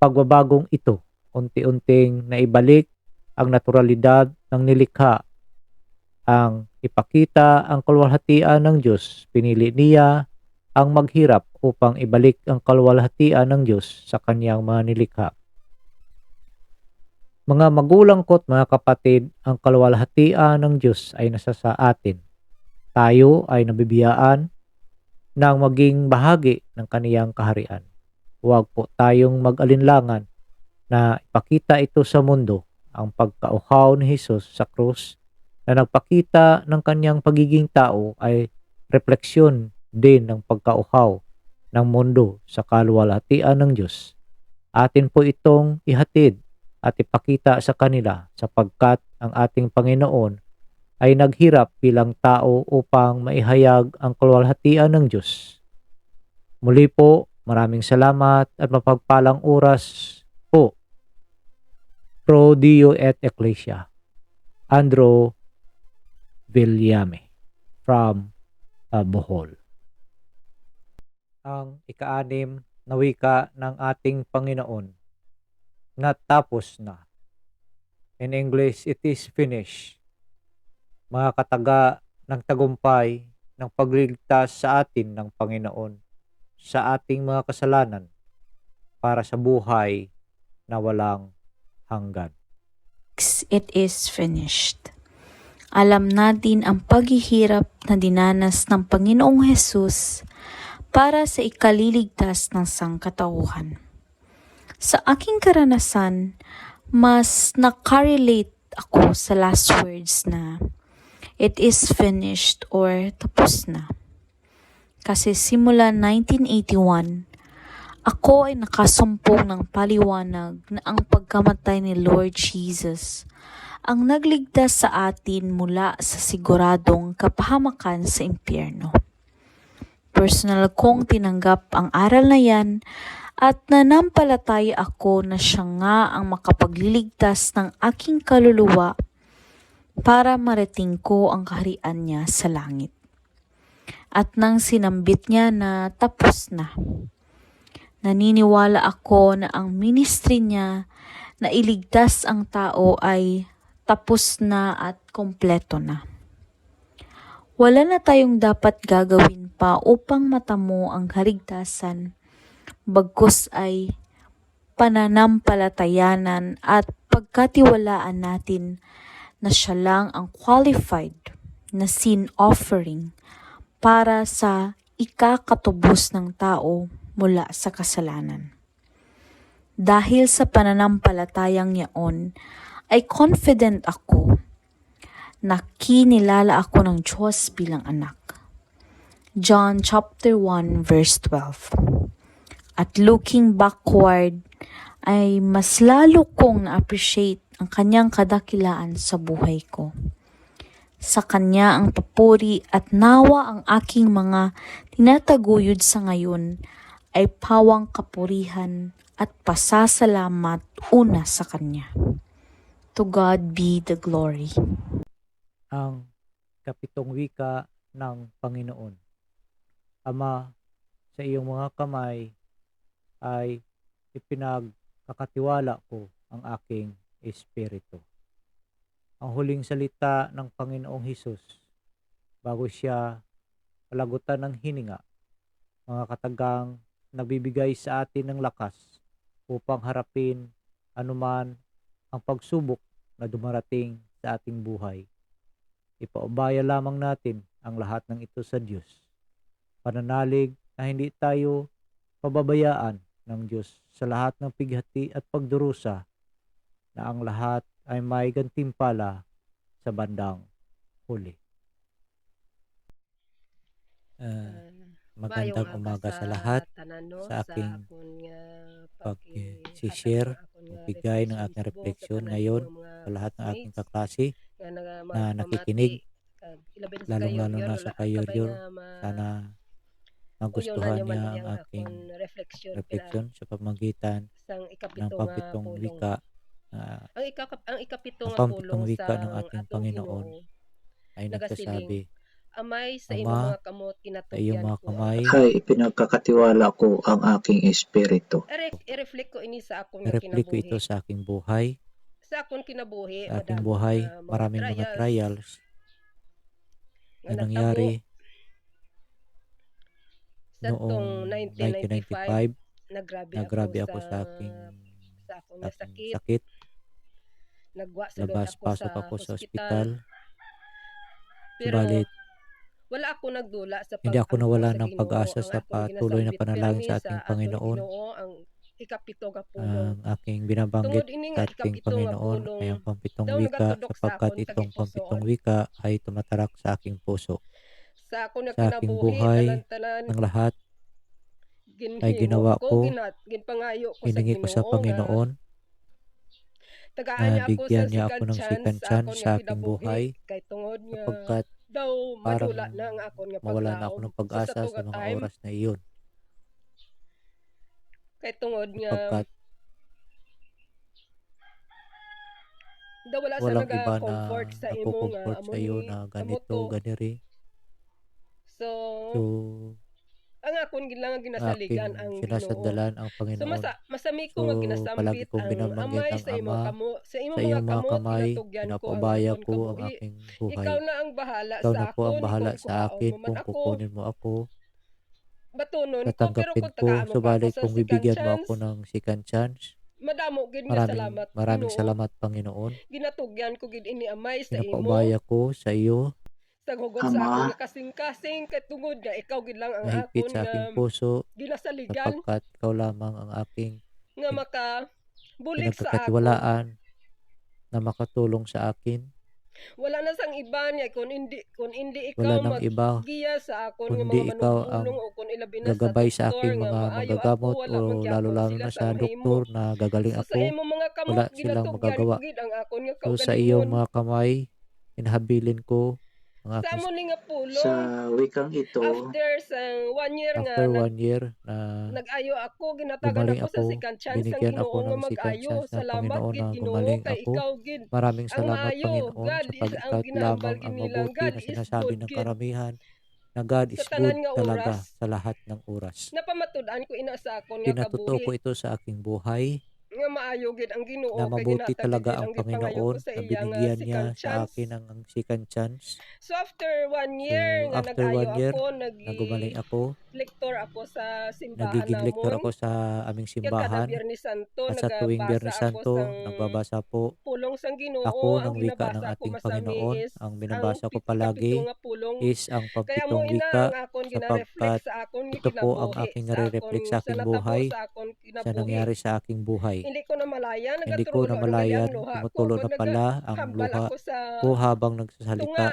pagbabagong ito, unti-unting naibalik ang naturalidad ng nilikha, ang ipakita ang kaluwalhatian ng Diyos. Pinili niya ang maghirap upang ibalik ang kaluwalhatian ng Diyos sa kanyang mga nilikha. Mga magulang ko't mga kapatid, ang kaluwalhatian ng Diyos ay nasa sa atin. Tayo ay nabibiyaan ng maging bahagi ng kaniyang kaharian. Huwag po tayong mag-alinlangan na ipakita ito sa mundo, ang pagkauhaw ni Jesus sa krus na nagpakita ng kaniyang pagiging tao ay refleksyon din ng pagkauhaw ng mundo sa kaluwalhatian ng Diyos. Atin po itong ihatid at ipakita sa kanila sapagkat ang ating Panginoon ay naghirap bilang tao upang maihayag ang kaluwalhatian ng Diyos. Muli po, maraming salamat at mapagpalang oras po. Pro Dio et Ecclesia. Andrew Villame from Bohol. Ang ika-6 na wika ng ating Panginoon, natapos na. In English, it is finished. Mga kataga ng tagumpay ng pagligtas sa atin ng Panginoon sa ating mga kasalanan para sa buhay na walang hanggan. It is finished. Alam natin ang paghihirap na dinanas ng Panginoong Hesus para sa ikaliligtas ng sangkatauhan. Sa aking karanasan, mas nakarelate ako sa last words na it is finished or tapos na. Kasi simula 1981, ako ay nakasumpong ng paliwanag na ang pagkamatay ni Lord Jesus ang nagligtas sa atin mula sa siguradong kapahamakan sa impyerno. Personal kong tinanggap ang aral na yan at nanampalataya ako na siya nga ang makapagliligtas ng aking kaluluwa para marating ko ang kaharian niya sa langit. At nang sinambit niya na tapos na, naniniwala ako na ang ministry niya na iligtas ang tao ay tapos na at kompleto na. Wala na tayong dapat gagawin pa upang matamo ang kaligtasan, bagkus ay pananampalatayanan at pagkatiwalaan natin na siya lang ang qualified na sin offering para sa ikakatubos ng tao mula sa kasalanan. Dahil sa pananampalatayang yaon, ay confident ako na kinilala ako ng Diyos bilang anak. John chapter 1 verse 12. At looking backward, ay mas lalo kong na-appreciate ang kanyang kadakilaan sa buhay ko. Sa kanya ang papuri at nawa ang aking mga tinataguyod sa ngayon ay pawang kapurihan at pasasalamat una sa kanya. To God be the glory. Ang 7 wika ng Panginoon. Ama, sa iyong mga kamay ay ipinagkakatiwala ko ang aking espiritu. Ang huling salita ng Panginoong Hesus bago siya palagutan ng hininga, mga katagang nagbibigay sa atin ng lakas upang harapin anuman ang pagsubok na dumarating sa ating buhay. Ipaubaya lamang natin ang lahat ng ito sa Diyos. Pananalig na hindi tayo pababayaan ng Diyos sa lahat ng pighati at pagdurusa, na ang lahat ay may gantimpala sa bandang huli. Magandang umaga sa lahat. Sa aking pag-share, magbigay ng aking refleksyon ngayon sa lahat ng aking kaklase na nakikinig, lalong-lalo na sa kayoryor. Sana magustuhan niya ang aking refleksyon sa pamamagitan ng 7 wika ang ikapito ang nga pampitong pulong wika ng sang ating atong Panginoon Ginoo ay nagasiling, nagsasabi, Amay sa imong Ama, mga kamot sa iyong kinatugyan mga ko ang kamay, Ay ipinagkakatiwala ko ang aking espiritu. i-reflect ko ini sa akon nga na-reflect ko ito kinabuhi. sa aking buhay, Sa akon kinabuhi, sa aking madamo buhay, nga mga maraming mga trials nga na nagtabo nangyari sadtong noong 1995 1995, nagrabe ako ako sa aking sa akon nga sakit. sakit, Nagwa sulod ako labas-pasok sa ako sa ospital. ospital, Pero subalit wala ako nagdula sa hindi ako pag-angkon nawala sa ng Ginoo. pag-asa Ang sa akong patuloy na ginasambit panalangin pirami sa sa ating aton Panginoon. Ginoo ang ikapito nga Ang pulong. aking binabanggit Tungod ini sa nga ating ikapito nga Panginoon pulong ay ang pampitong daw wika, nagatudok sa sapagkat akon itong pampitong tagipusoon. wika ay tumatarak sa aking puso. Sa akon nga Sa aking kinabuhi buhay tanan-tanan ng lahat ay ginhimo ginawa ko, ko, ginpangayo ko sa hiningi ko sa Ginoo nga Panginoon tagaan na niya ako sa bigyan niya ako second ng chance second sa chance akon sa nga aking kinabuhi buhay, kay tungod nga sapagkat daw parang madula na ang akon nga mawala na ako paglaom. ng So sa pag-asa tuga sa mga time oras na iyon, kay tungod nga sapagkat daw wala sa walang iba na naga-comfort sa imo nga nagko-comfort amo sa iyo ni na amo ganito, to. ganiri. So So, ang akon lang aking ginasaligan ang Ginoo. sinasandalan ang So Panginoon. masami So, ko nga palagi ginasambit kong ang binabanggit amay ang sa imong Ama, kamo sa imong sa mga iyong mga kamot kamay, kinatugyan ko ang pinapaubaya akon ko ang kabuhi. aking Ikaw buhay. na ang bahala Ikaw sa na po ang akon bahala kung sa kuhaon akin mo man kung ako. kukunin mo ako, Batunon ko pero tatanggapin kung ko. tagaan mo pa ako Subalit sa kung second bibigyan mo chance, ako ng second chance, madamo gid nga maraming salamat maraming Ginoo. salamat Panginoon. Ginatugyan ko gid ini amay sa imo. Pinapaubaya ko sa iyo, Sa hugot sa akon Ama, nga kasing-kasing kay tungod nga ikaw gid lang ang nahigpit akon sa nga aking puso, ginasaligan sapagkat ikaw lamang ang aking nga makabulig sa akon. pinagkakatiwalaan na makatulong sa akin. Wala na sang iba niya kung hindi Wala ikaw nang iba maggiya sa akon nga kundi mga ikaw ang manunubulong o kung ilabi na sa gagabay sa doktor aking nga mga maayo manggagamot ako wala man o gyapon lalo-lalo sila na sa sa mahimo. doktor na gagaling So sa ako. imong mga kamot Wala silang ginatugyan magagawa. ko gid ang akon nga So sa iyong kaugalingon. mga kamay, inhabilin ko ang Sa aking amo ni nga sa pulong wikang ito, after sa 1 year nga after 1 year na nag-ayo ako, ginatagan gumaling ako sa ako, second chance ng binigyan Ginoo ako nga ng second mag-ayo. chance ng Salamat Panginoon gid na Ginoo gumaling kay ako. ikaw gid Maraming ang salamat maayo. Panginoon, God is ang sapagkat ginahambal lamang gid ang nilang mabuti God na is sinasabi good ng gid karamihan na God sa is tanan good nga talaga oras. sa lahat ng oras. Napamatud-an ko ina sa akon nga Pinatutuo ko kabuhi ito sa aking buhay nga maayo gid ang Ginoo na kay mabuti ginhatag talaga gid ang ang gipangayo ko Panginoon sa na iya nga binigyan niya second sa chance. akin ng second chance. So after 1 So year nga after nag-ayo 1 year ako, na gumaling ako, lektor ako sa simbahan nagiging lektor namon. ako sa aming Kaya kada simbahan Biyernes Santo at sa tuwing nagabasa Biyernes ako Santo sang nagbabasa po pulong sang Ginoo. ako Ang ng wika ng ginabasa ko ating masami Panginoon. is Ang ang binabasa ko ikapito palagi nga pulong. is ang Kaya mo pampitong ina ang wika, akon gina-reflect sapagkat sa akon nga ito po ang kinabuhi, aking sa akon nare-reflect sa sa aking natabo buhay, sa akon sa kinabuhi. nangyari sa aking buhay. Hindi ko na malaya, Hindi ko nagatrulo na gali ang namalayan, luha ko tumutulo kung na pala ang nagahambal luha ako sa ko habang tunga. nagsasalita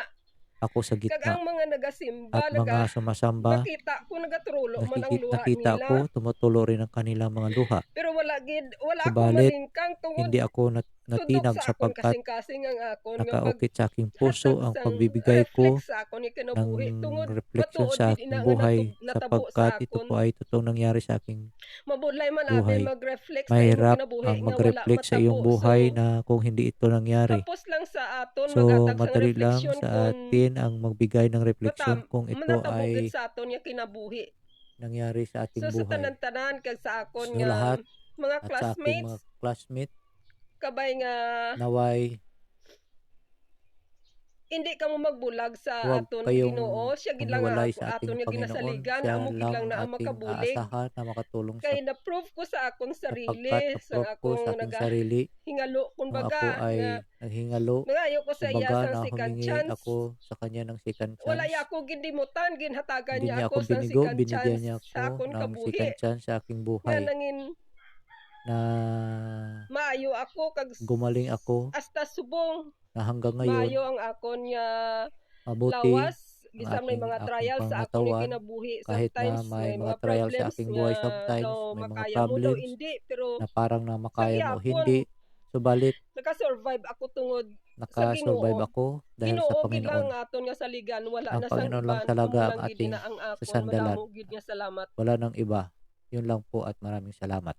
ako sa Kag gitna. ang mga nagasimba, At mga sumasamba, makita ko nagatrulo man ang luha nakita nila. ko tumutulo rin ang kanilang mga luha. Pero wala ako Subalit, malingkang tungod hindi ako tudok natinag sa akon sapagkat kasing-kasing ang akon nga nakaukit sa aking puso paghatag ang sang pagbibigay reflect ko sa akon nga ng kinabuhi tungod refleksyon matuod sa gid aking ina nga buhay natabo sapagkat sa ito akon. po ay totoong nangyari sa aking Mabudlay man abi buhay. mag-reflect sa imong Mahirap kinabuhi ang nga wala mag-reflect sa iyong matabo. buhay So na kung hindi ito nangyari. tapos lang sa aton So, maghatag sang madali lang refleksyon sa kung atin ang magbigay ng refleksyon kung ito manatabo gid ay sa aton nga kinabuhi. nangyari sa ating So sa buhay. tanan-tanan kag sa akon So, nga lahat mga at sa aking mga classmates classmate, kabay nga naway hindi ka mo magbulag sa huwag aton kayong Ginoo. Siya gid lang humiwalay ang sa aton ating nga Panginoon. ginasaligan, Siya amo gid lang lang na ang ating makabulig. aasahan na makatulong sa Kay na-prove ko sa akong sarili, sapagkat sa na-prove ko sa akong aking sarili hingalo nang kumbaga ako nga ay naghingalo. nangayo ko sa iya Kumbaga sang na second humingi chance. ako sa kanya ng second Wala chance. ako gindimutan, ginhatagan Hindi niya niya ako ako sa binigo, second binigyan chance niya sa ako akong ng kabuhi. second chance sa aking Nga buhay nangin na maayo ako kag gumaling ako hasta subong na hanggang maayo ngayon ang akon nga mabuti lawas ang bisan may mga aking trials sa akong nga pangatawan kinabuhi. kahit na Sometimes may may mga mga trial sa problems aking nga buhay sometimes, daw may mga makaya mo daw problems hindi pero na parang na sa makaya mo gihapon hindi. Subalit, naka-survive ako tungod sa nakasurvive Ginoo. ako dahil sa Ginoo gid lang Panginoon. aton nga saligan, wala Ang na sang Panginoon iba. lang Amo talaga ang lang gid ating ina ang akon. sasandalan. Madamo gid nga salamat. Wala nang iba. Yun lang po at maraming salamat.